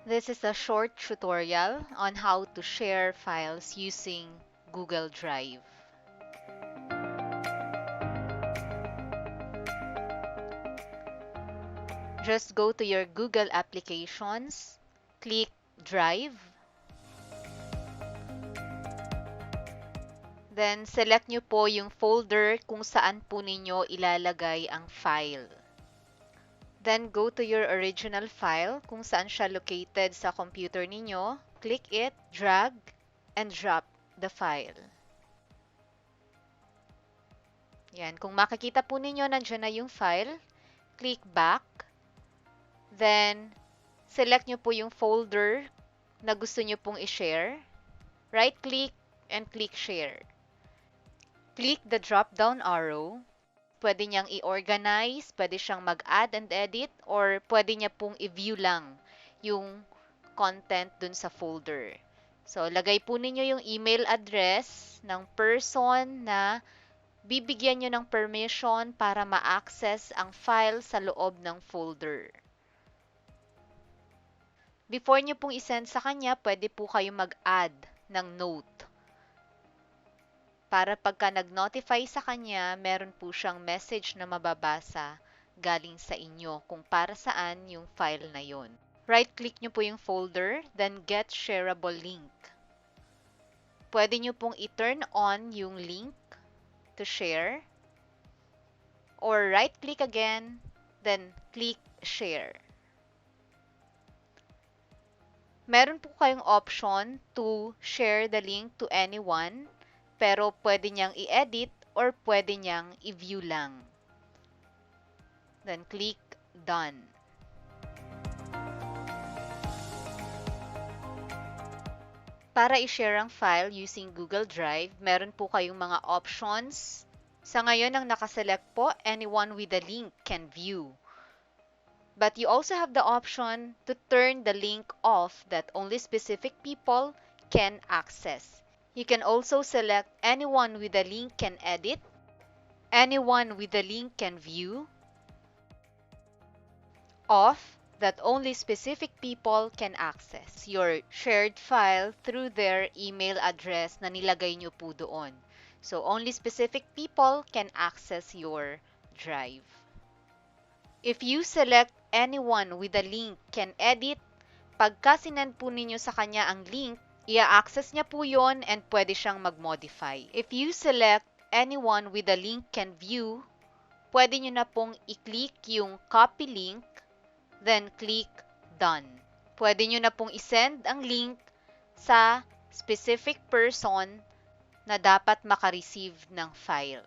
This is a short tutorial on how to share files using Google Drive. Just go to your Google applications, click Drive, then select nyo po yung folder kung saan po ninyo ilalagay ang file. Then go to your original file kung saan siya located sa computer ninyo, click it, drag, and drop the file. Yan, kung makikita po ninyo nandiyan na yung file, click back, then select nyo po yung folder na gusto nyo pong i-share, right-click, and click share. Click the drop-down arrow. Pwede niyang i-organize, pwede siyang mag-add and edit, or pwede niya pong i-view lang yung content dun sa folder. So, lagay po ninyo yung email address ng person na bibigyan nyo ng permission para ma-access ang file sa loob ng folder. Before nyo pong isend sa kanya, pwede po kayo mag-add ng note. Para pagka nag-notify sa kanya, meron po siyang message na mababasa galing sa inyo kung para saan yung file na yon. Right-click nyo po yung folder, then get shareable link. Pwede nyo pong i-turn on yung link to share, or right-click again, then click share. Meron po kayong option to share the link to anyone, pero pwede niyang i-edit or pwede niyang i-view lang. Then click done. Para i-share ang file using Google Drive, meron po kayong mga options. Sa ngayon, ang nakaselect po, anyone with a link can view. But you also have the option to turn the link off that only specific people can access. You can also select anyone with a link can edit, anyone with a link can view, off that only specific people can access your shared file through their email address na nilagay nyo po doon. So, only specific people can access your drive. If you select anyone with a link can edit, pagka sinend po ninyo sa kanya ang link, i-access niya po yon and pwede siyang mag-modify. If you select anyone with a link can view, pwede nyo na pong i-click yung copy link, then click done. Pwede nyo na pong isend ang link sa specific person na dapat makareceive ng file.